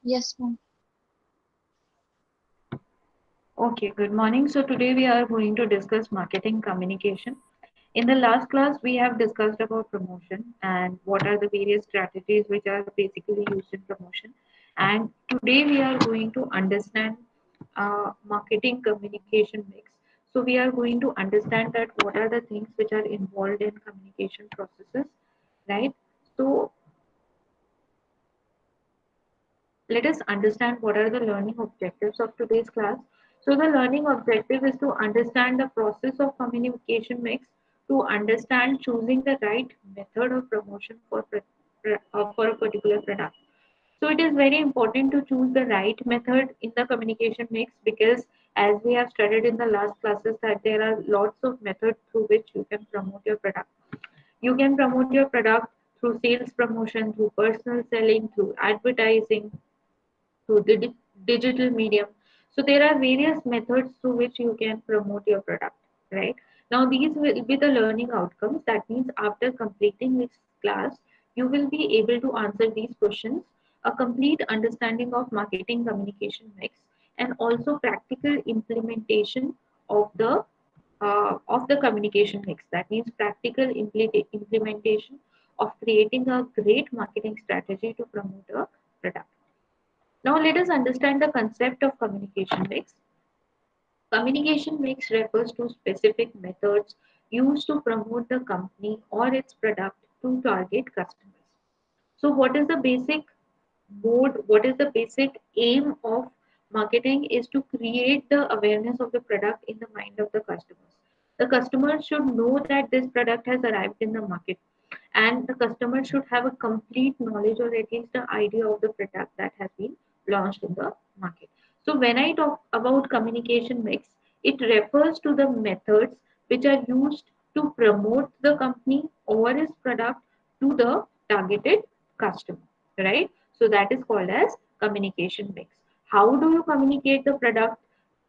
Yes, ma'am. Okay, good morning. So today we are going to discuss marketing communication. In the last class, we have discussed about promotion and what are the various strategies which are basically used in promotion. And today we are going to understand marketing communication mix. So we are going to understand that what are the things which are involved in communication processes, right? So let us understand what are the learning objectives of today's class. So the learning objective is to understand the process of communication mix, to understand choosing the right method of promotion for a particular product. So it is very important to choose the right method in the communication mix because as we have studied in the last classes that there are lots of methods through which you can promote your product. You can promote your product through sales promotion, through personal selling, through advertising, through the digital medium. So there are various methods through which you can promote your product, right? Now these will be the learning outcomes. That means after completing this class, you will be able to answer these questions, a complete understanding of marketing communication mix, and also practical implementation of the communication mix. That means practical implementation of creating a great marketing strategy to promote a product. Now let us understand the concept of communication mix. Communication mix refers to specific methods used to promote the company or its product to target customers. So what is the basic what is the basic aim of marketing is to create the awareness of the product in the mind of the customers. The customer should know that this product has arrived in the market and the customer should have a complete knowledge or at least the idea of the product that has been launched in the market. So when I talk about communication mix, it refers to the methods which are used to promote the company or its product to the targeted customer, right? So that is called as communication mix. How do you communicate the product?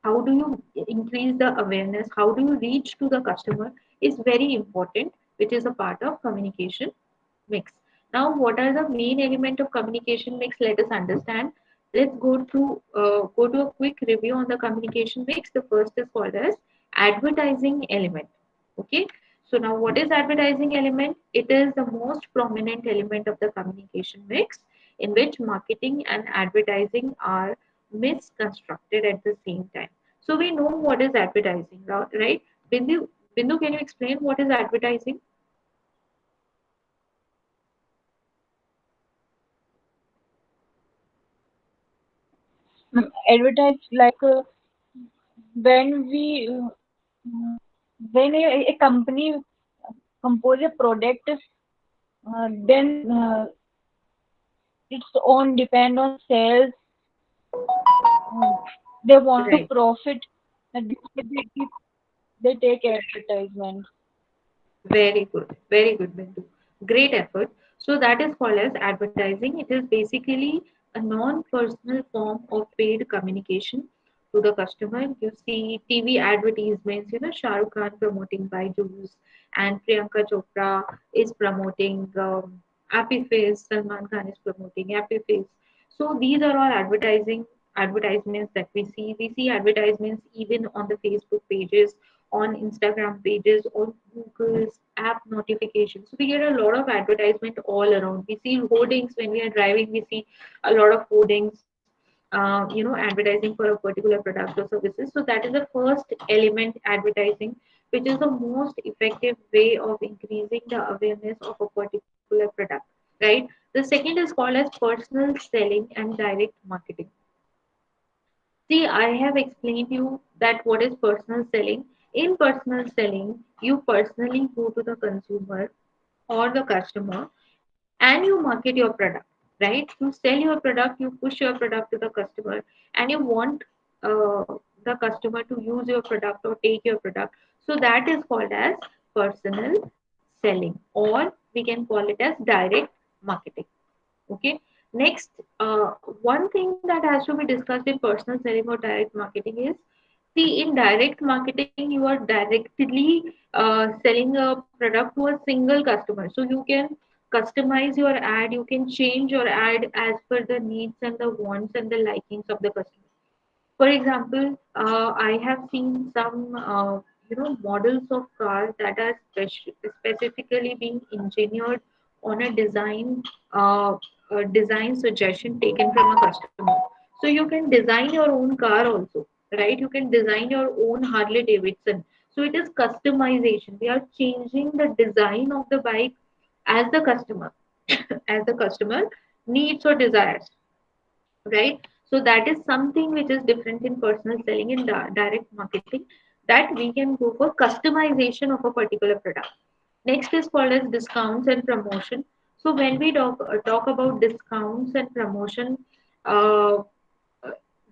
How do you increase the awareness? How do you reach to the customer is very important, which is a part of communication mix. Now, what are the main element of communication mix? Let us understand. Let's go to a quick review on the communication mix. The first is called as advertising element. Okay. So now, what is advertising element? It is the most prominent element of the communication mix, in which marketing and advertising are misconstructed at the same time. So we know what is advertising, right? Bindu, can you explain what is advertising? Advertise like when we when a company compose a product, then its own depend on sales. They want to Right. profit, and they take advertisement. Very good. Very good, Bindu. Great effort. So that is called as advertising. It is basically a non-personal form of paid communication to the customer. You see TV advertisements, Shah Rukh Khan promoting Byju's and Priyanka Chopra is promoting Happy Face, Salman Khan is promoting Happy Face. So these are all advertisements that we see. We see advertisements even on the Facebook pages, on Instagram pages, on Google's app notifications. So we get a lot of advertisement all around. We see hoardings when we are driving. We see a lot of hoardings, advertising for a particular product or services. So that is the first element, advertising, which is the most effective way of increasing the awareness of a particular product, right? The second is called as personal selling and direct marketing. See, I have explained you that what is personal selling. In personal selling, you personally go to the consumer or the customer and you market your product, right? You sell your product, you push your product to the customer, and you want the customer to use your product or take your product. So that is called as personal selling, or we can call it as direct marketing. Okay. Next, one thing that has to be discussed in personal selling or direct marketing is, see, in direct marketing, you are directly selling a product to a single customer. So you can customize your ad, you can change your ad as per the needs and the wants and the likings of the customer. For example, I have seen some, models of cars that are specifically being engineered on uh, a design suggestion taken from a customer. So you can design your own car also, right? You can design your own Harley Davidson. So it is customization. We are changing the design of the bike as the customer, as the customer needs or desires, right? So that is something which is different in personal selling and direct marketing, that we can go for customization of a particular product. Next is called as discounts and promotion. So when we talk about discounts and promotion, uh,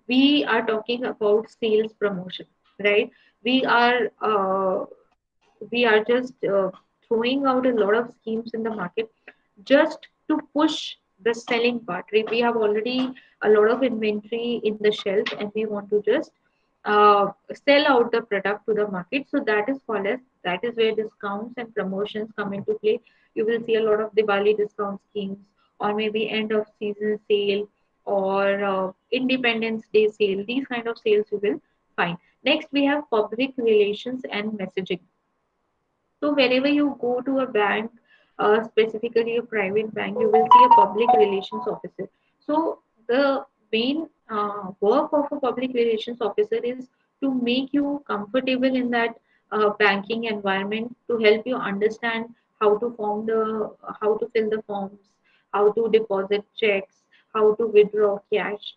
we are talking about sales promotion, right? We are we are just throwing out a lot of schemes in the market just to push the selling part, right? We have already a lot of inventory in the shelf and we want to just sell out the product to the market. So that is called as, that is where discounts and promotions come into play. You will see a lot of Diwali discount schemes, or maybe end of season sale, or Independence Day sale. These kind of sales you will find. Next, we have public relations and messaging. So wherever you go to a bank, specifically a private bank, you will see a public relations officer. So the main work of a public relations officer is to make you comfortable in that banking environment, to help you understand how to how to fill the forms, how to deposit checks, how to withdraw cash.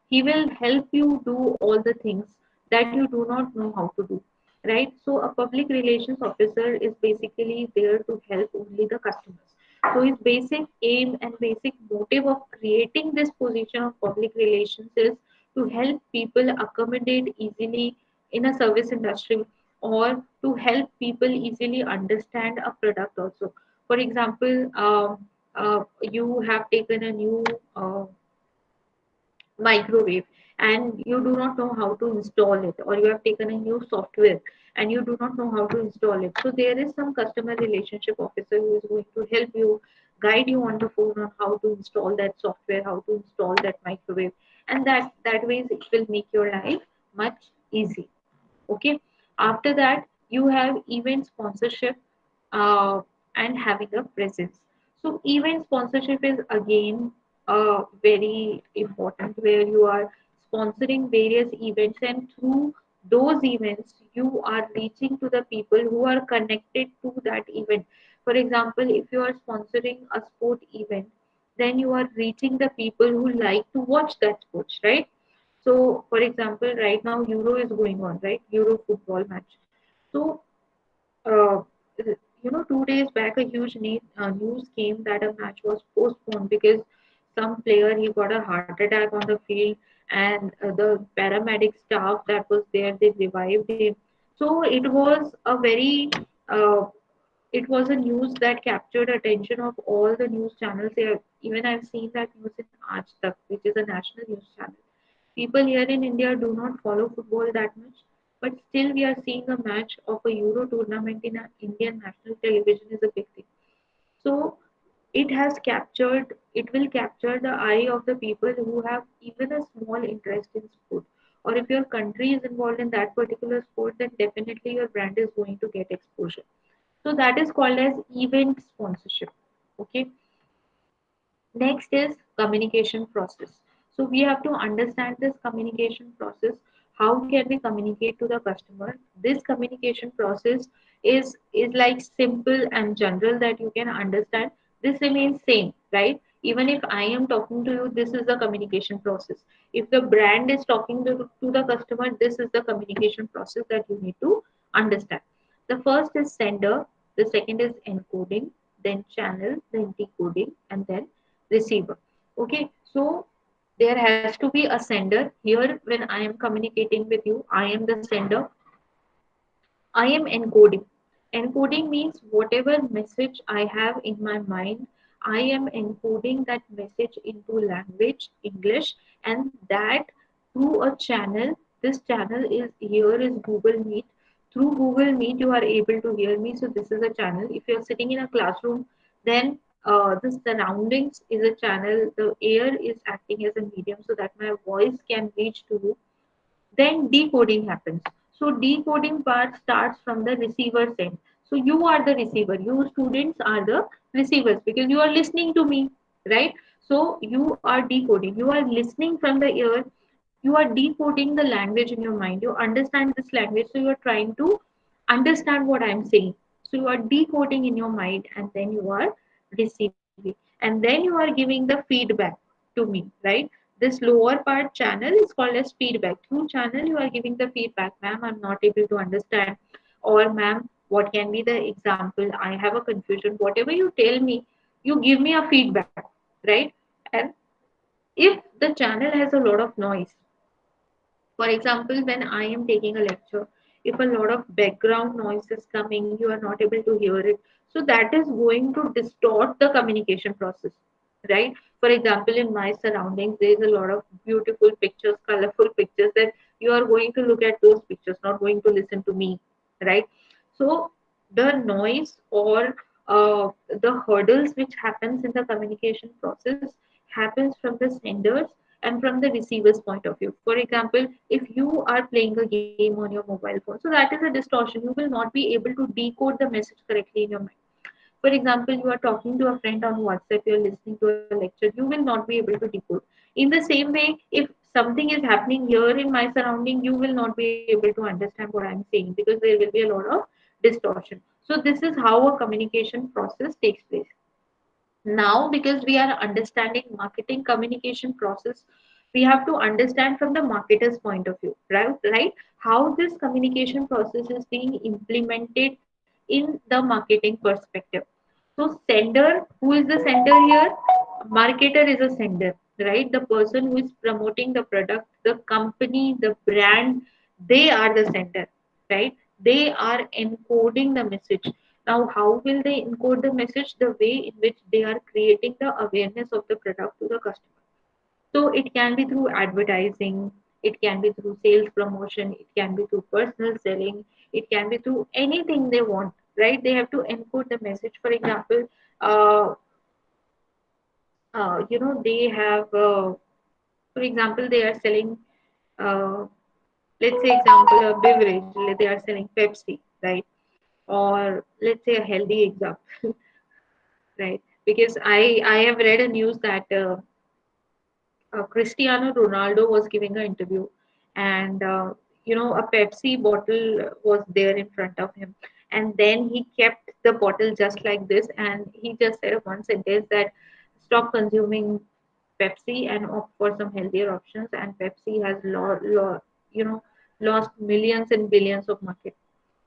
He will help you do all the things that you do not know how to do, right? So a public relations officer is basically there to help only the customers. So his basic aim and basic motive of creating this position of public relations is to help people accommodate easily in a service industry, or to help people easily understand a product also. For example, you have taken a new microwave and you do not know how to install it, or you have taken a new software and you do not know how to install it. So there is some customer relationship officer who is going to help you, guide you on the phone on how to install that software, how to install that microwave, and that ways it will make your life much easy. Okay. After that, you have event sponsorship, uh, and having a presence. So event sponsorship is again very important, where you are sponsoring various events, and through those events you are reaching to the people who are connected to that event. For example, if you are sponsoring a sport event, then you are reaching the people who like to watch that sports, right? So, for example, right now Euro is going on, right? Euro football match. So, uh, 2 days back, a huge news came that a match was postponed because some player he got a heart attack on the field, and the paramedic staff that was there, they revived him. So uh, it was a news that captured attention of all the news channels. Even I've seen that news in Aaj Tak, which is a national news channel. People here in India do not follow football that much, but still we are seeing a match of a Euro tournament in a Indian national television is a big thing. So it will capture the eye of the people who have even a small interest in sport. Or if your country is involved in that particular sport, then definitely your brand is going to get exposure. So that is called as event sponsorship. Okay. Next is communication process. So we have to understand this communication process. How can we communicate to the customer? This communication process is like simple and general that you can understand. This remains same, right? Even if I am talking to you, this is the communication process. If the brand is talking to the customer, this is the communication process that you need to understand. The first is sender, the second is encoding, then channel, then decoding, and then receiver. Okay, so there has to be a sender. Here, when I am communicating with you, I am the sender. I am encoding. Encoding means whatever message I have in my mind, I am encoding that message into language, English, and that through a channel. This channel is here is Google Meet. Through Google Meet, you are able to hear me. So this is a channel. If you are sitting in a classroom, then the surroundings is a channel, the air is acting as a medium so that my voice can reach to you. Then decoding happens. So decoding part starts from the receiver's end. So you are the receiver, you students are the receivers because you are listening to me, right? So you are decoding, you are listening from the ear, you are decoding the language in your mind, you understand this language, so you are trying to understand what I'm saying. So you are decoding in your mind and then you are receiving, and then you are giving the feedback to me, right? This lower part channel is called as feedback. Through channel you are giving the feedback, ma'am I'm not able to understand, or ma'am what can be the example, I have a confusion, whatever you tell me, you give me a feedback, right? And if the channel has a lot of noise, for example, when I am taking a lecture, if a lot of background noise is coming, you are not able to hear it. So that is going to distort the communication process, right? For example, in my surroundings, there is a lot of beautiful pictures, colorful pictures that you are going to look at those pictures, not going to listen to me, right? So the noise or the hurdles which happens in the communication process happens from the senders and from the receiver's point of view. For example, if you are playing a game on your mobile phone, so that is a distortion. You will not be able to decode the message correctly in your mind. For example, you are talking to a friend on WhatsApp, you are listening to a lecture, you will not be able to decode. In the same way, if something is happening here in my surrounding, you will not be able to understand what I'm saying because there will be a lot of distortion. So this is how a communication process takes place. Now, because we are understanding marketing communication process, we have to understand from the marketer's point of view, right? How this communication process is being implemented in the marketing perspective. So sender, who is the sender here? Marketer is a sender, right? The person who is promoting the product, the company, the brand, they are the sender, right? They are encoding the message. Now, how will they encode the message? The way in which they are creating the awareness of the product to the customer. So it can be through advertising, it can be through sales promotion, it can be through personal selling, it can be through anything they want, right? They have to encode the message. For example, uh, they have, for example, they are selling, uh, let's say, example, a beverage, they are selling Pepsi, right? Or let's say a healthy example, right? Because I have read a news that Cristiano Ronaldo was giving an interview, and a Pepsi bottle was there in front of him, and then he kept the bottle just like this, and he just said one sentence that stop consuming Pepsi and opt for some healthier options. And Pepsi has lost millions and billions of market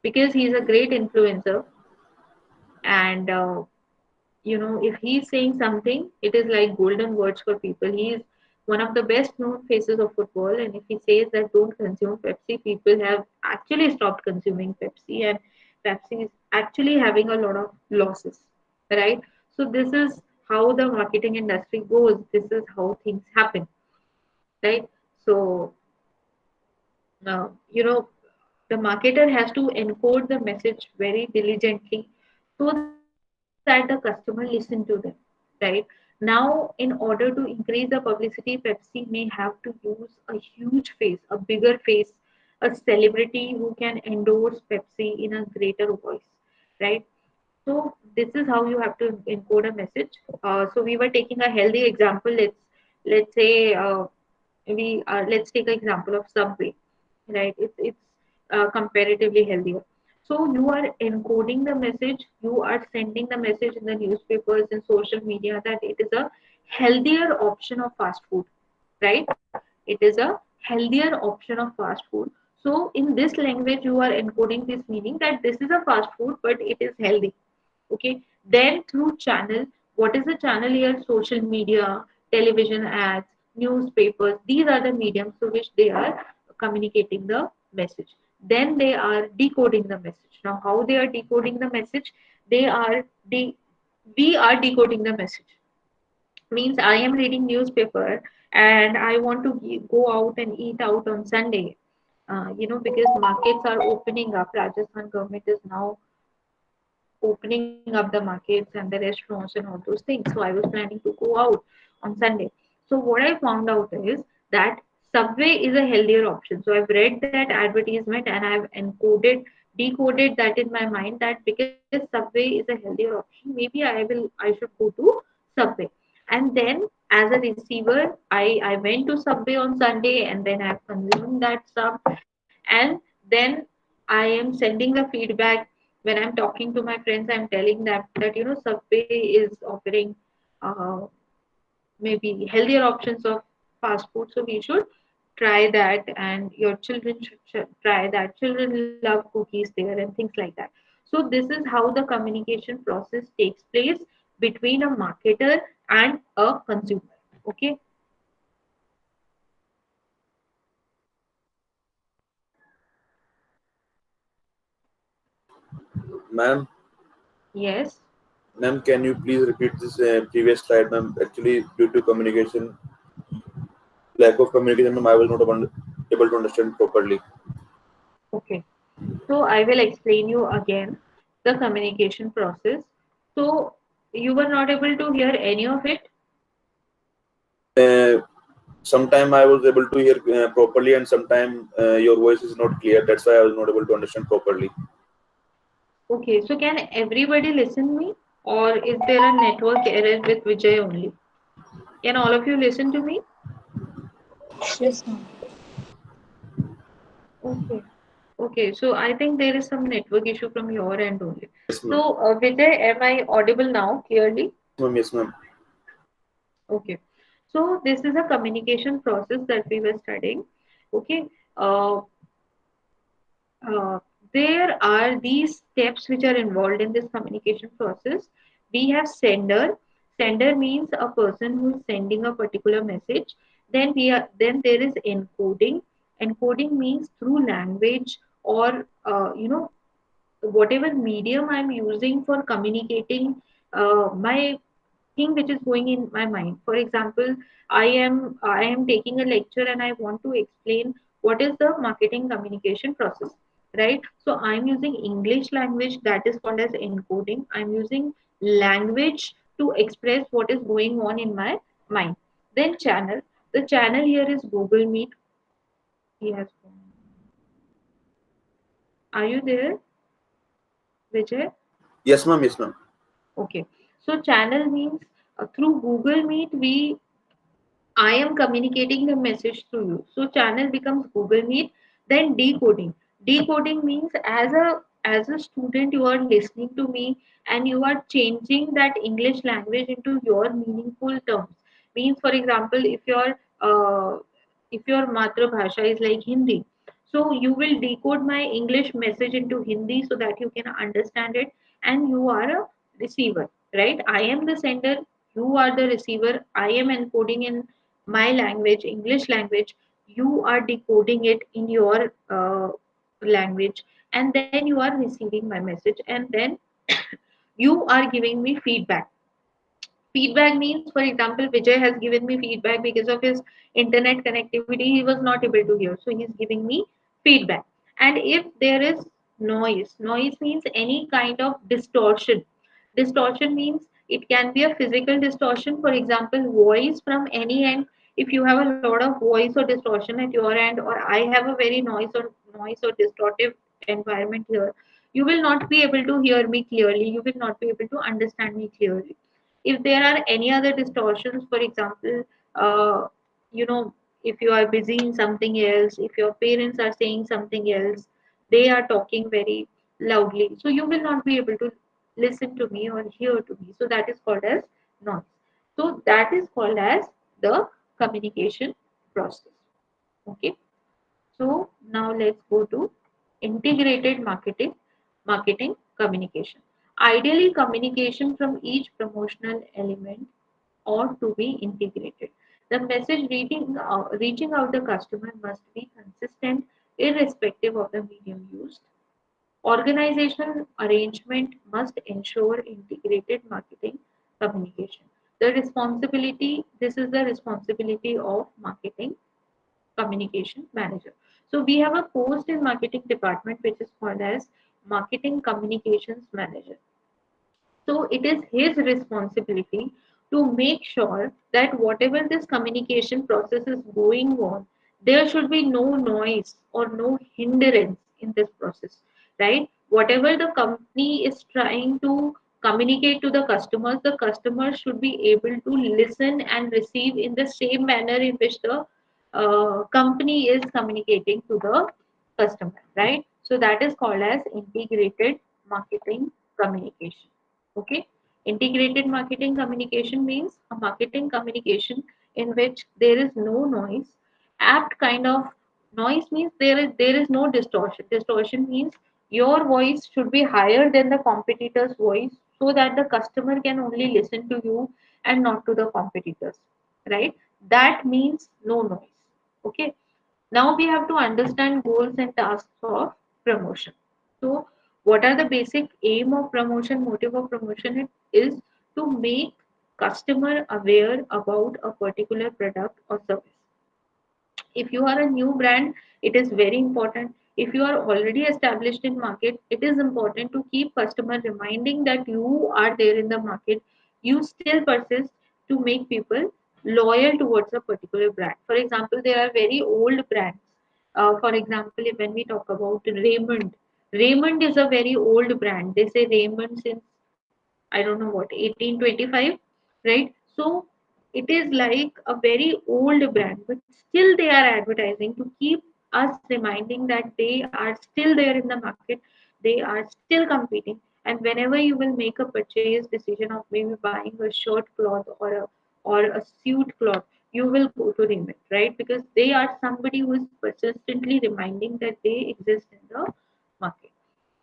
because he's a great influencer, and if he's saying something, it is like golden words for people. He is one of the best known faces of football, and if he says that don't consume Pepsi, people have actually stopped consuming Pepsi, and Pepsi is actually having a lot of losses, right? So this is how the marketing industry goes. This is how things happen, right? So uh, you know the marketer has to encode the message very diligently so that the customer listen to them, right? Now, in order to increase the publicity, Pepsi may have to use a huge face, a bigger face, a celebrity who can endorse Pepsi in a greater voice, right? So this is how you have to encode a message. So we were taking a healthy example. Let's say let's take an example of Subway, right? It's comparatively healthier. So you are encoding the message, you are sending the message in the newspapers and social media that it is a healthier option of fast food, right? It is a healthier option of fast food. So in this language, you are encoding this meaning that this is a fast food, but it is healthy. Okay. Then through channel, what is the channel here? Social media, television ads, newspapers. These are the mediums through which they are communicating the message. Then they are decoding the message. Now, how they are decoding the message? They are de- we are decoding the message. Means I am reading newspaper and I want to go out and eat out on Sunday. Because markets are opening up. Rajasthan government is now opening up the markets and the restaurants and all those things. So I was planning to go out on Sunday. So what I found out is that Subway is a healthier option. So I've read that advertisement and I've encoded, decoded that in my mind that because Subway is a healthier option, maybe I should go to Subway. And then as a receiver, I went to Subway on Sunday and then I've consumed that stuff. And then I am sending the feedback when I'm talking to my friends. I'm telling them that Subway is offering uh, maybe healthier options of fast food, so we should try that, and your children should try that. Children love cookies there and things like that. So this is how the communication process takes place between a marketer and a consumer. Okay. Ma'am, Yes. ma'am, can you please repeat this previous slide, ma'am? Actually, due to communication, lack of communication, ma'am, I was not able to understand properly. Okay. So I will explain you again the communication process. So you were not able to hear any of it. Uh, Sometime I was able to hear properly, and sometime your voice is not clear. That's why I was not able to understand properly. Okay, so can everybody listen me, or is there a network error with Vijay only? Can all of you listen to me? Yes, ma'am. Okay. Okay, so I think there is some network issue from your end only. Yes, ma'am. So Vijay, am I audible now clearly? Yes, ma'am. Yes, ma'am. Okay. So this is a communication process that we were studying. Okay. Uh, uh, there are these steps which are involved in this communication process. We have sender. Sender means a person who is sending a particular message. Then there is encoding. Encoding means through language or whatever medium I'm using for communicating my thing which is going in my mind. For example, I am taking a lecture and I want to explain what is the marketing communication process, right? So I'm using English language, that is called as encoding. I'm using language to express what is going on in my mind. Then channel. The channel here is Google Meet. He has gone. Are you there, Vijay? Yes, ma'am. Yes, ma'am. Okay. So channel means through Google Meet, I am communicating the message to you. So channel becomes Google Meet. Then decoding. Decoding means as a student you are listening to me and you are changing that English language into your meaningful terms. Means for example, if your matra bhasha is like Hindi, so you will decode my English message into Hindi so that you can understand it, and you are a receiver, right? I am the sender, you are the receiver. I am encoding in my language, English language, you are decoding it in your language, and then you are receiving my message, and then you are giving me feedback. Feedback means, for example, Vijay has given me feedback because of his internet connectivity, he was not able to hear. So he's giving me feedback. And if there is noise means any kind of distortion. Distortion means it can be a physical distortion, for example, voice from any end. If you have a lot of voice or distortion at your end, or I have a very noise or distortive environment here, you will not be able to hear me clearly. You will not be able to understand me clearly. If there are any other distortions, for example, uh, you know if you are busy in something else, if your parents are saying something else, they are talking very loudly, so you will not be able to listen to me or hear to me, so that is called as noise. So that is called as the communication process. Okay. So now let's go to integrated marketing communication. Ideally, communication from each promotional element ought to be integrated. The message reaching out the customer must be consistent irrespective of the medium used. Organizational arrangement must ensure integrated marketing communication. This is the responsibility of marketing communication manager. So we have a post in marketing department which is called as marketing communications manager. So it is his responsibility to make sure that whatever this communication process is going on, there should be no noise or no hindrance in this process, right? Whatever the company is trying to communicate to the customers should be able to listen and receive in the same manner in which the company is communicating to the customer, right? So that is called as integrated marketing communication. Okay, integrated marketing communication means a marketing communication in which there is no noise. Apt kind of noise means there is no distortion. Distortion means your voice should be higher than the competitor's voice so that the customer can only listen to you and not to the competitors, right? That means no noise. Okay, now we have to understand goals and tasks of promotion. So, what are the basic aim of promotion, motive of promotion? It is to make customer aware about a particular product or service. If you are a new brand, it is very important. If you are already established in market, it is important to keep customer reminding that you are there in the market. You still persist to make people loyal towards a particular brand. For example, there are very old brands. For example, when we talk about Raymond, Raymond is a very old brand. They say Raymond since I don't know what 1825, right? So it is like a very old brand, but still they are advertising to keep us reminding that they are still there in the market, they are still competing. And whenever you will make a purchase decision of maybe buying a shirt cloth or a suit cloth, you will go to Raymond, right? Because they are somebody who is persistently reminding that they exist in the market.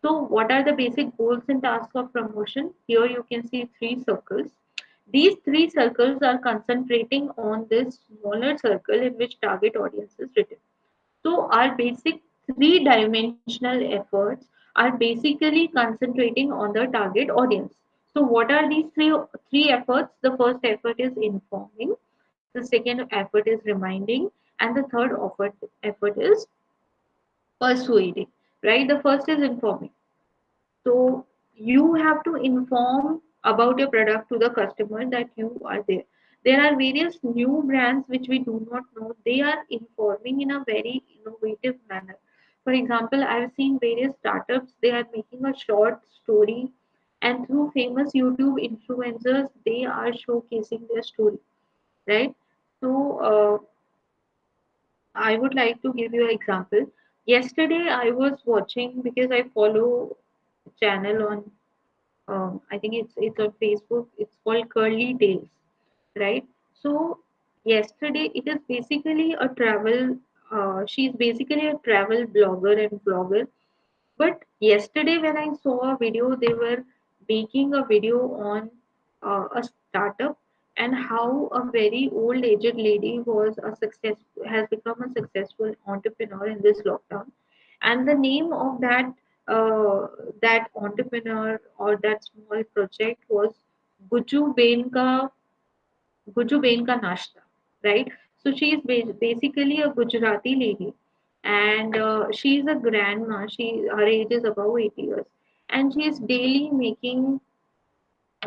So, what are the basic goals and tasks of promotion? Here you can see three circles. These three circles are concentrating on this smaller circle in which target audience is written. So, our basic three dimensional efforts are basically concentrating on the target audience. So, what are these three efforts? The first effort is informing, the second effort is reminding, and the third effort is persuading. Right? The first is informing. So you have to inform about your product to the customer that you are there. There are various new brands which we do not know. They are informing in a very innovative manner. For example, I've seen various startups, they are making a short story, and through famous YouTube influencers, they are showcasing their story, right? So I would like to give you an example. Yesterday, I was watching because I follow a channel on I think it's on Facebook. It's called Curly Tales, right? So yesterday it is basically a travel. She's basically a travel blogger and vlogger. But yesterday when I saw a video, they were making a video on a startup and how a very old aged lady was a success has become a successful entrepreneur in this lockdown, and the name of uh, that entrepreneur or that small project was Guju Benka Nashta, right? So she is basically a Gujarati lady, and she is a grandma. Her age is above 80 years, and she is daily making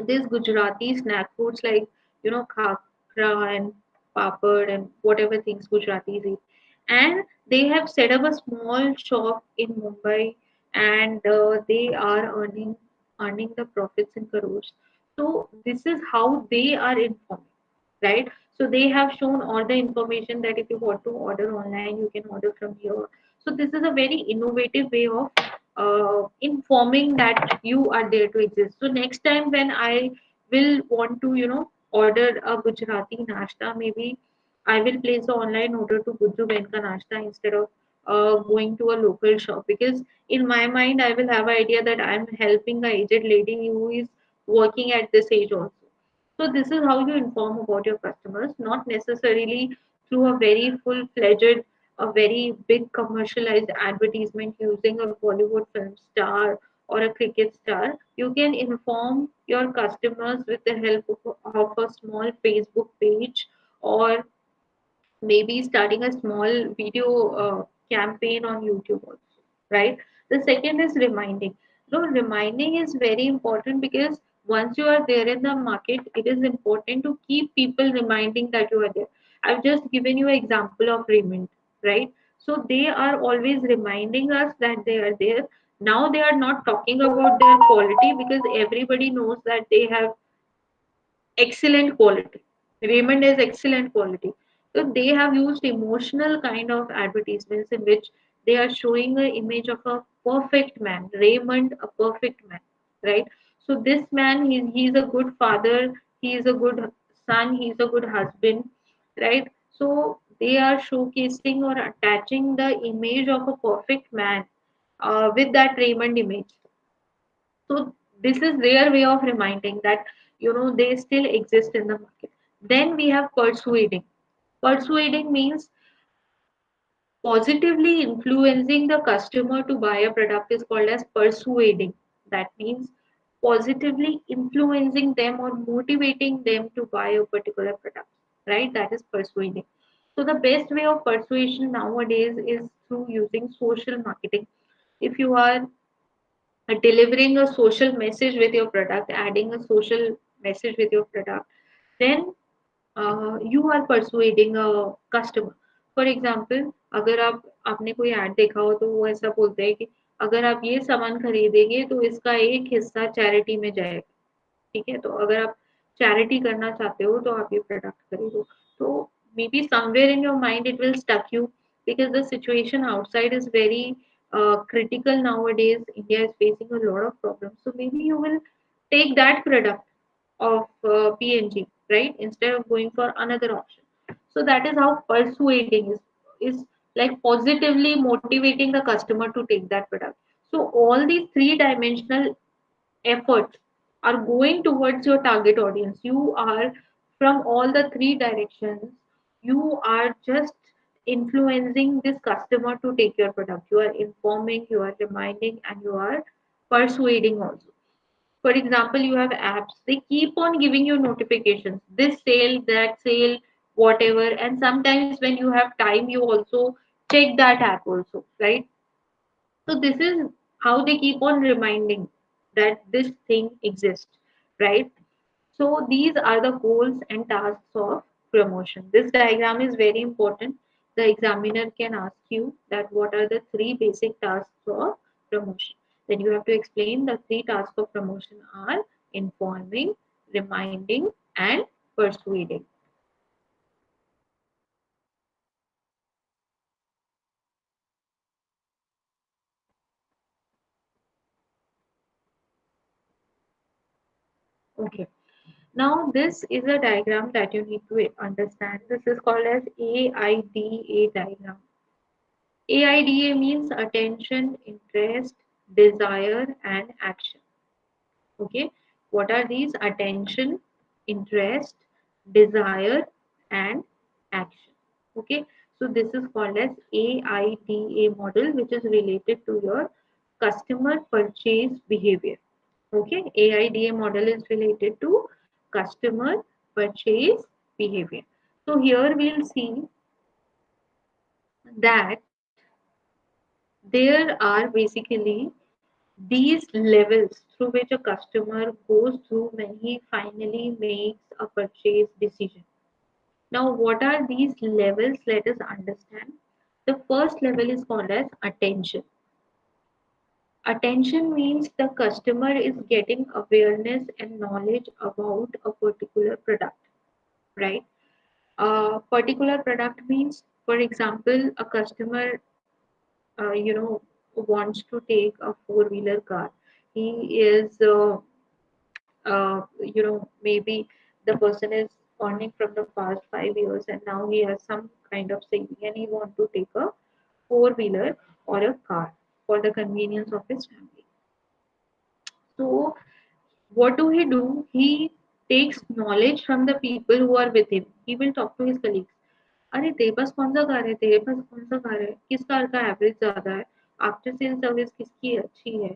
these Gujarati snack foods like khakra and papad and whatever things Gujaratis eat. And they have set up a small shop in Mumbai, and they are earning the profits in crores. So this is how they are informed, right? So they have shown all the information that if you want to order online, you can order from here. So this is a very innovative way of informing that you are there to exist. So next time when I will want to, order a Gujarati nashta, maybe I will place the online order to Guju Benka nashta instead of going to a local shop, because in my mind I will have an idea that I'm helping a aged lady who is working at this age also. So this is how you inform about your customers, not necessarily through a very full-fledged, a very big commercialized advertisement using a Bollywood film star or a cricket star. You can inform your customers with the help of a small Facebook page, or maybe starting a small video campaign on YouTube also, right? The second is reminding. No, reminding is very important because once you are there in the market, it is important to keep people reminding that you are there. I've just given you an example of Raymond, right? So they are always reminding us that they are there. Now they are not talking about their quality because everybody knows that they have excellent quality. Raymond has excellent quality. So they have used emotional kind of advertisements in which they are showing an image of a perfect man, Raymond, a perfect man, right? So this man, he's a good father, he is a good son, he's a good husband, right? So they are showcasing or attaching the image of a perfect man with that Raymond image. So this is their way of reminding that they still exist in the market. Then we have persuading. Persuading means positively influencing the customer to buy a product is called as persuading. That means positively influencing them or motivating them to buy a particular product, right? That is persuading. So the best way of persuasion nowadays is through using social marketing. If you are delivering a social message with your product, adding a social message with your product, then you are persuading a customer. For example, अगर आप आपने कोई add देखा हो तो वो ऐसा बोलते हैं कि अगर आप ये सामान खरीदेंगे तो इसका एक हिस्सा चैरिटी में जाएगा, ठीक है? तो अगर आप चैरिटी करना चाहते हो तो आप ये प्रोडक्ट खरीदो. तो maybe somewhere in your mind it will stuck you because the situation outside is very critical nowadays. India is facing a lot of problems, so maybe you will take that product of PNG, right, instead of going for another option. So that is how persuading is like positively motivating the customer to take that product. So all these three dimensional efforts are going towards your target audience. You are from all the three directions, you are just influencing this customer to take your product. You are informing, you are reminding, and you are persuading also. For example, you have apps, they keep on giving you notifications, this sale, that sale, whatever, and sometimes when you have time you also check that app also, right? So this is how they keep on reminding that this thing exists, right? So these are the goals and tasks of promotion. This diagram is very important. The examiner can ask you that what are the three basic tasks of promotion. Then you have to explain the three tasks of promotion are informing, reminding, and persuading. Okay. Now this is a diagram that you need to understand. This is called as AIDA diagram. AIDA means attention, interest, desire, and action. Okay, what are these? Attention, interest, desire, and action. Okay, so this is called as AIDA model, which is related to your customer purchase behavior. Okay, AIDA model is related to customer purchase behavior. So here we'll see that there are basically these levels through which a customer goes through when he finally makes a purchase decision. Now, what are these levels? Let us understand. The first level is called as attention. Attention means the customer is getting awareness and knowledge about a particular product, right? A particular product means, for example, a customer, wants to take a four-wheeler car. He is maybe the person is earning from the past 5 years and now he has some kind of saving and he want to take a four-wheeler or a car for the convenience of his family. So what do? He takes knowledge from the people who are with him. He will talk to his colleagues. अरे तेरे पास कौन सा car है, तेरे पास कौन सा car है, किस कार का एवरेज ज्यादा है, आफ्टर सेल सर्विस किसकी अच्छी है,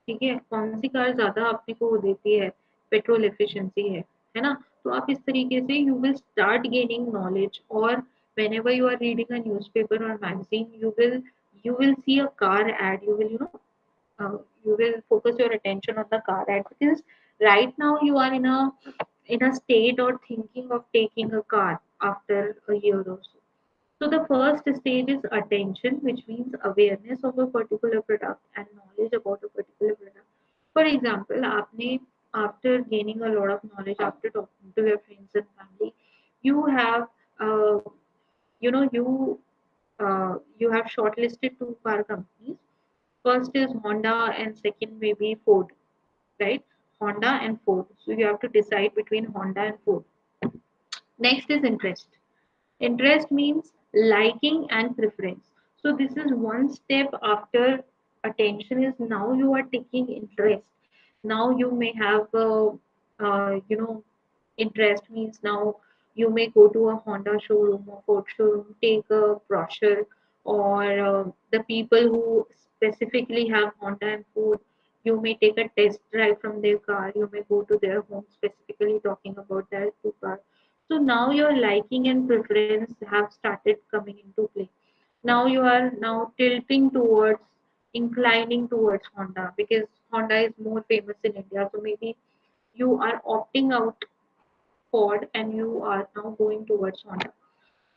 ठीक है, कौन सी कार ज्यादा अपने को वो देती है, पेट्रोल एफिशिएंसी है ना? तो आप इस तरीके से you will start gaining knowledge. और whenever you are reading a newspaper or magazine, you will see a car ad, you will focus your attention on the car ad because Right now you are in a state or thinking of taking a car after a year or so. So the first stage is attention, which means awareness of a particular product and knowledge about a particular product. For example, आपने after gaining a lot of knowledge, after talking to your friends and family, you have uh, you have shortlisted two car companies. First is Honda and second maybe Ford, right? Honda and Ford. So you have to decide between Honda and Ford. Next is interest. Interest means liking and preference. So this is one step after attention is now you are taking interest. Now you may have interest means now you may go to a Honda showroom or Ford showroom, take a brochure, or the people who specifically have Honda and Ford, you may take a test drive from their car. You may go to their home specifically talking about their two cars. So now your liking and preference have started coming into play. Now you are now tilting towards, inclining towards Honda because Honda is more famous in India. So maybe you are opting out Ford and you are now going towards Honda.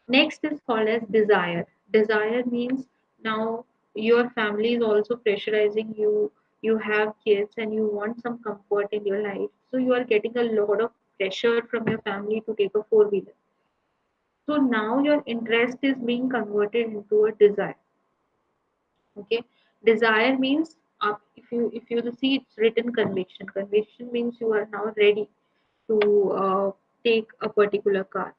Next is called as desire. Desire means now your family is also pressurizing you. You have kids and you want some comfort in your life. So you are getting a lot of pressure from your family to take a four-wheeler. So now your interest is being converted into a desire. Okay, desire means if you see it's written conviction. Conviction means you are now ready to take a particular car,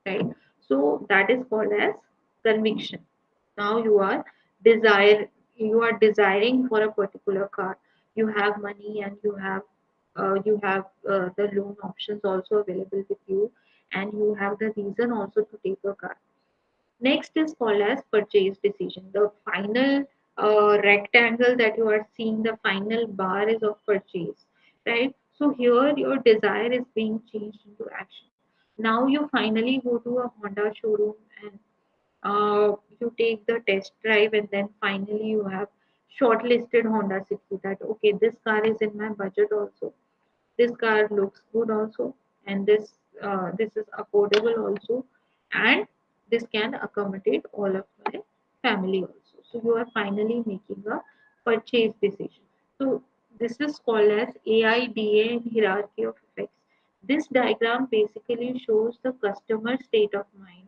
right? So that is called as conviction. Now you are desiring for a particular car. You have money and you have the loan options also available with you, and you have the reason also to take a car. Next is called as purchase decision. The final rectangle that you are seeing, the final bar is of purchase, right? So here your desire is being changed into action. Now you finally go to a Honda showroom and you take the test drive, and then finally you have shortlisted Honda City that okay, this car is in my budget also, this car looks good also, and this is affordable also, and this can accommodate all of my family also. So you are finally making a purchase decision. So this is called as AIDA and hierarchy of effects. This diagram basically shows the customer state of mind,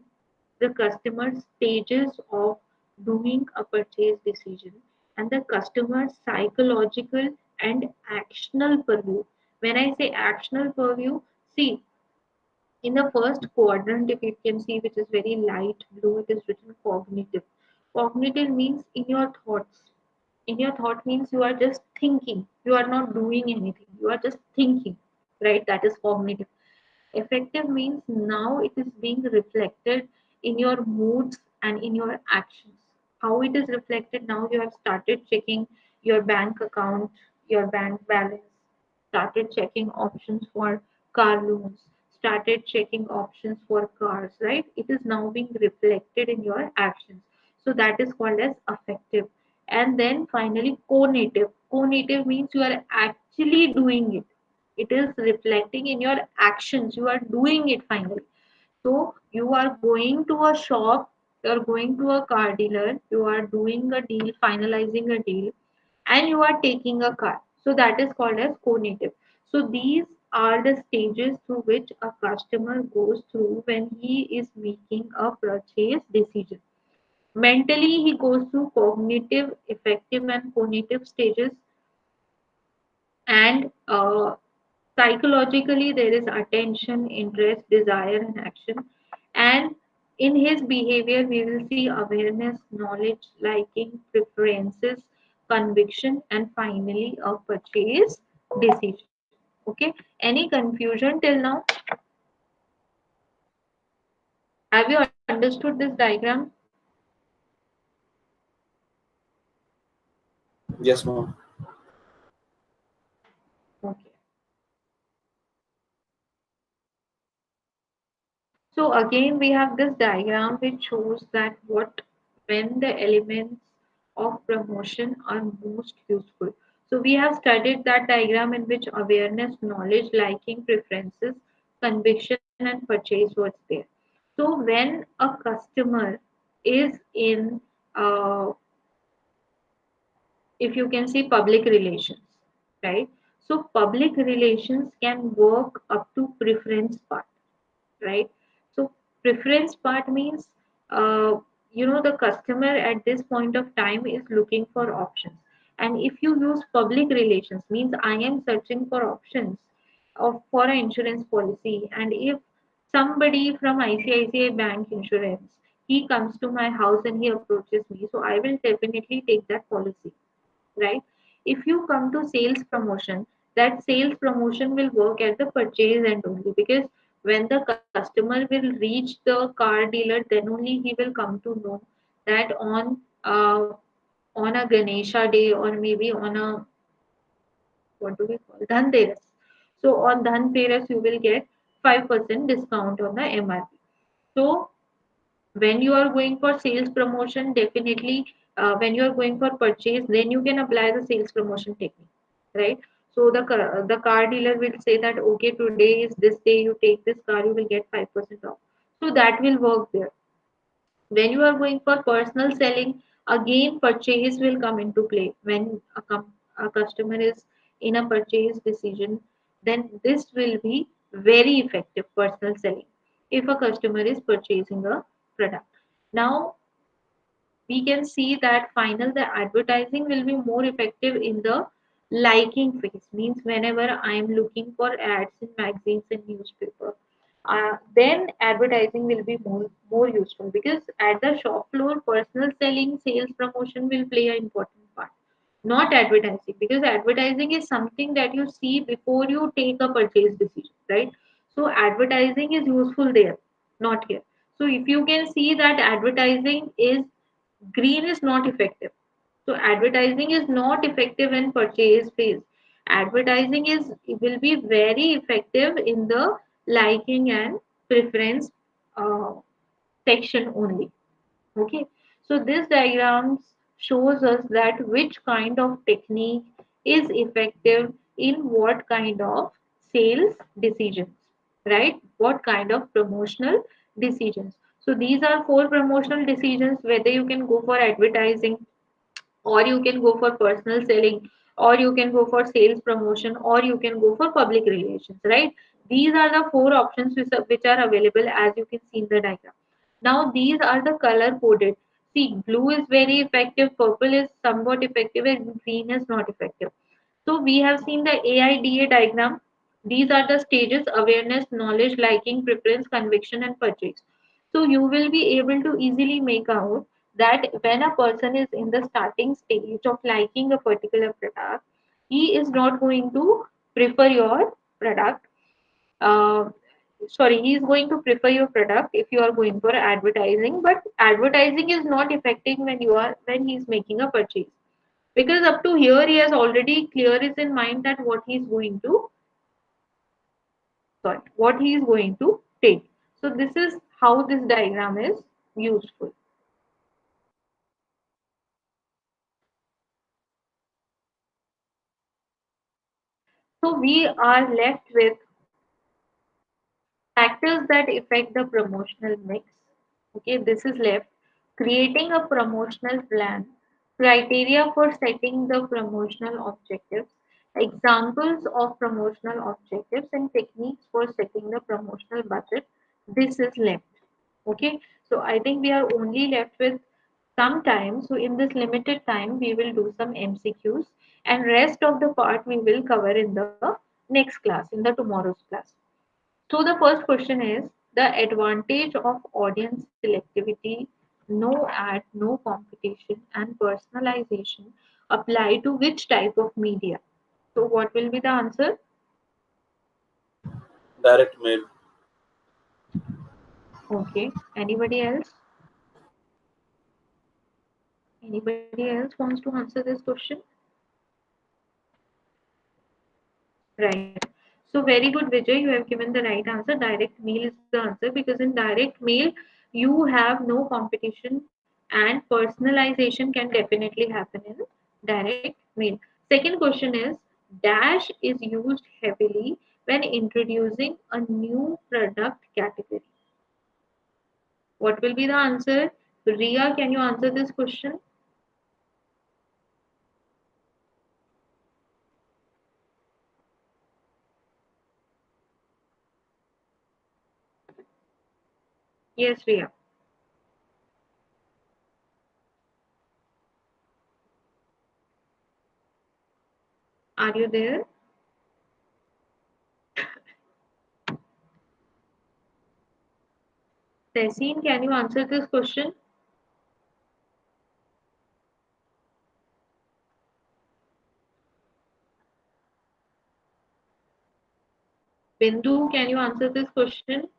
the customer stages of doing a purchase decision, and the customer psychological and actional purview. When I say actional purview, see in the first quadrant, if you can see, which is very light blue, it is written cognitive. Cognitive means in your thoughts. In your thought means you are just thinking. You are not doing anything. You are just thinking, right? That is cognitive. Effective means now it is being reflected in your moods and in your actions. How it is reflected now, you have started checking your bank account, your bank balance, started checking options for car loans, started checking options for cars, right? It is now being reflected in your actions. So that is called as affective. And then finally, co-native. Co-native means you are actually doing it. It is reflecting in your actions. You are doing it finally. So you are going to a shop, you are going to a car dealer, you are doing a deal, finalizing a deal, and you are taking a car. So that is called as co-native. So these are the stages through which a customer goes through when he is making a purchase decision. Mentally, he goes through cognitive, effective, and co-native stages, and psychologically there is attention, interest, desire, and action. And in his behavior we will see awareness, knowledge, liking, preferences, conviction, and finally a purchase decision. Okay, any confusion till now? Have you understood this diagram? Yes, ma'am. Okay. So again, we have this diagram which shows that what when the elements of promotion are most useful. So we have studied that diagram in which awareness, knowledge, liking, preferences, conviction, and purchase was there. So when a customer is in, uh, if you can see, public relations, right? So public relations can work up to preference part, right? So preference part means, uh, the customer at this point of time is looking for options. And if you use public relations, means I am searching for options for an insurance policy. And if somebody from ICICI Bank Insurance, he comes to my house and he approaches me, so I will definitely take that policy, right? If you come to sales promotion, that sales promotion will work at the purchase end only, because when the customer will reach the car dealer, then only he will come to know that on a Ganesha day, or maybe on a, what do we call, Dhanteras. So on Dhanteras you will get 5% discount on the MRP. So when you are going for sales promotion, definitely, when you are going for purchase, then you can apply the sales promotion technique, right? So the car dealer will say that, okay, today is this day, you take this car, you will get 5% off. So that will work there. When you are going for personal selling, again purchase will come into play. When a customer is in a purchase decision, then this will be very effective personal selling if a customer is purchasing a product. Now we can see that final the advertising will be more effective in the liking phase, means whenever I am looking for ads in magazines and newspaper, then advertising will be more useful, because at the shop floor personal selling, sales promotion will play an important part, not advertising, because advertising is something that you see before you take a purchase decision, right? So advertising is useful there, not here. So if you can see that advertising is, green is not effective. So advertising is not effective in purchase phase. Advertising is, will be very effective in the liking and preference uh, section only. Okay, so this diagram shows us that which kind of technique is effective in what kind of sales decisions, right? What kind of promotional decisions. So these are four promotional decisions, whether you can go for advertising, or you can go for personal selling, or you can go for sales promotion, or you can go for public relations, right? These are the four options which are available, as you can see in the diagram. Now these are the color coded. See, blue is very effective, purple is somewhat effective, and green is not effective. So we have seen the AIDA diagram. These are the stages: awareness, knowledge, liking, preference, conviction, and purchase. So you will be able to easily make out that when a person is in the starting stage of liking a particular product, he is not going to prefer your product. Uh, Sorry, he is going to prefer your product if you are going for advertising, but advertising is not effective when he is making a purchase, because up to here he has already clear is in mind that what he is going to take. So this is how this diagram is useful. So we are left with factors that affect the promotional mix. Okay, this is left. Creating a promotional plan, criteria for setting the promotional objectives, examples of promotional objectives, and techniques for setting the promotional budget. This is left. Okay, so I think we are only left with some time. So in this limited time, we will do some MCQs, and rest of the part we will cover in the next class, in the tomorrow's class. So the first question is the advantage of audience selectivity, no ad, no competition, and personalization apply to which type of media? So what will be the answer? Direct mail. Okay. Anybody else? Anybody else wants to answer this question? Right. So very good, Vijay. You have given the right answer. Direct mail is the answer, because in direct mail you have no competition, and personalization can definitely happen in direct mail. Second question is dash is used heavily when introducing a new product category. What will be the answer? Ria, can you answer this question? Yes, Ria. Are you there? Tessin, can you answer this question? Bindu, can you answer this question?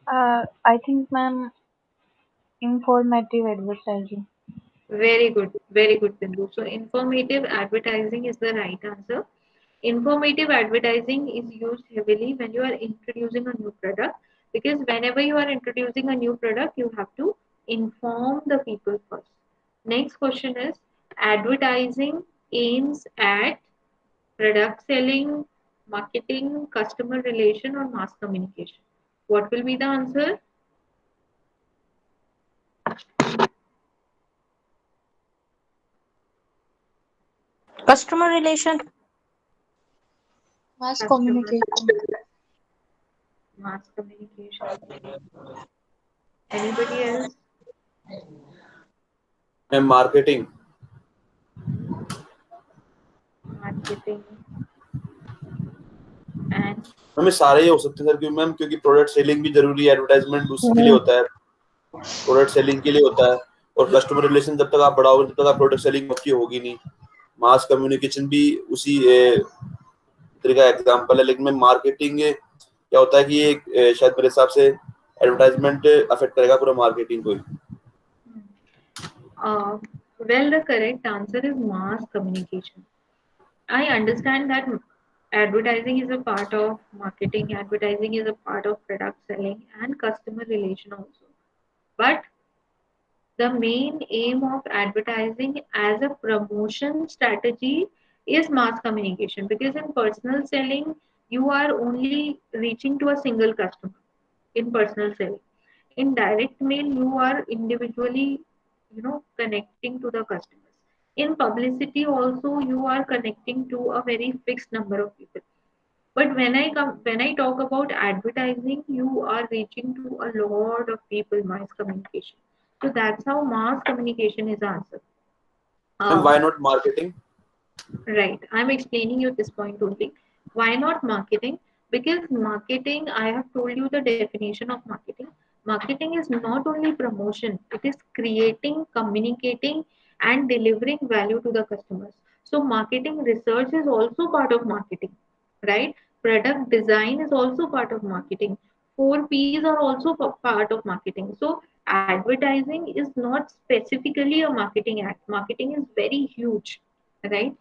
I think, ma'am, informative advertising. Very good, Bindu. So, informative advertising is the right answer. Informative advertising is used heavily when you are introducing a new product because whenever you are introducing a new product, you have to inform the people first. Next question is advertising aims at product selling, marketing, customer relation, or mass communication. What will be the answer? Customer relation. Mass Customer, communication. mass communication. Anybody else? And marketing. Marketing and ma'am सारे ही हो सकते हैं sir क्योंकि ma'am क्योंकि product selling भी जरूरी है, advertisement उसके लिए होता है, प्रोडक्ट सेलिंग के लिए होता है, और कस्टमर रिलेशन जब तक आप बढ़ाओगे तब तक आप प्रोडक्ट सेलिंग आपकी होगी नहीं। मास कम्युनिकेशन भी उसी तरह का एग्जांपल है, लेकिन मैं मार्केटिंग क्या होता है कि ये शायद मेरे हिसाब से एडवर्टाइजमेंट अफेक्ट करेगा पूरा मार्केटिंग को। well, the correct answer is mass communication. I understand that advertising is a part of marketing, advertising is a part of product selling and customer relation also. But the main aim of advertising as a promotion strategy is mass communication because in personal selling, you are only reaching to a single customer in personal selling. In direct mail, you are individually, connecting to the customers. In publicity also, you are connecting to a very fixed number of people. But when I talk about advertising, you are reaching to a lot of people, mass communication. So that's how mass communication is answered. And why not marketing? Right. I'm explaining you this point only. Why not marketing? Because marketing, I have told you the definition of marketing. Marketing is not only promotion, it is creating, communicating, and delivering value to the customers. So, marketing research is also part of marketing, right? Product design is also part of marketing. 4 Ps are also part of marketing. So, advertising is not specifically a marketing act. Marketing is very huge, right?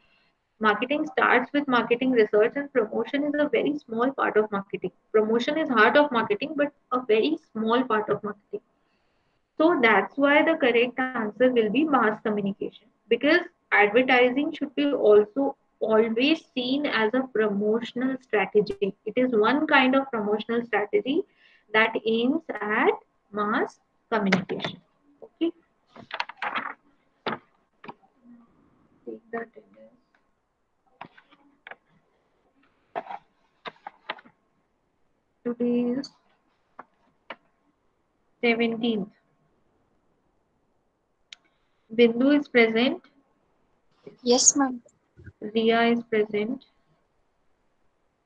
Marketing starts with marketing research, and promotion is a very small part of marketing. Promotion is heart of marketing, but a very small part of marketing. So that's why the correct answer will be mass communication, because advertising should be also always seen as a promotional strategy. It is one kind of promotional strategy that aims at mass communication. Okay. Take the attendance. Today is 17th. Bindu is present. Yes, ma'am. Ria is present.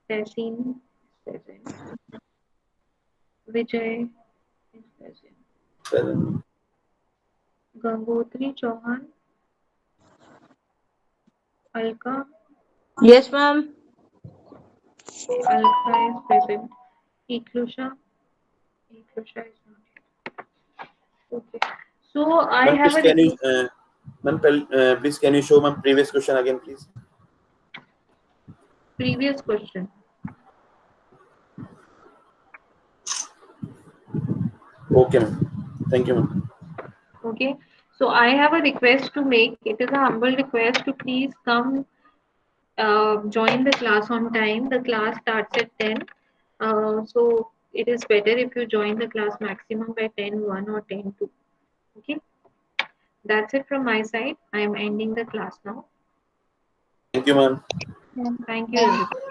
Tessin is present. Vijay is present. Gangotri Chauhan. Alka. Yes, ma'am. Alka is present. Eklusha. Eklusha is not here. Okay. So I Ma'am, have please a can you please can you show my previous question again, please? previous question. Okay, ma'am. Thank you, ma'am. Okay. So I have a request to make. It is a humble request to please come join the class on time. The class starts at 10. So it is better if you join the class maximum by 10:01 or 10:02. Okay. That's it from my side. I am ending the class now. Thank you, ma'am. Thank you, everybody.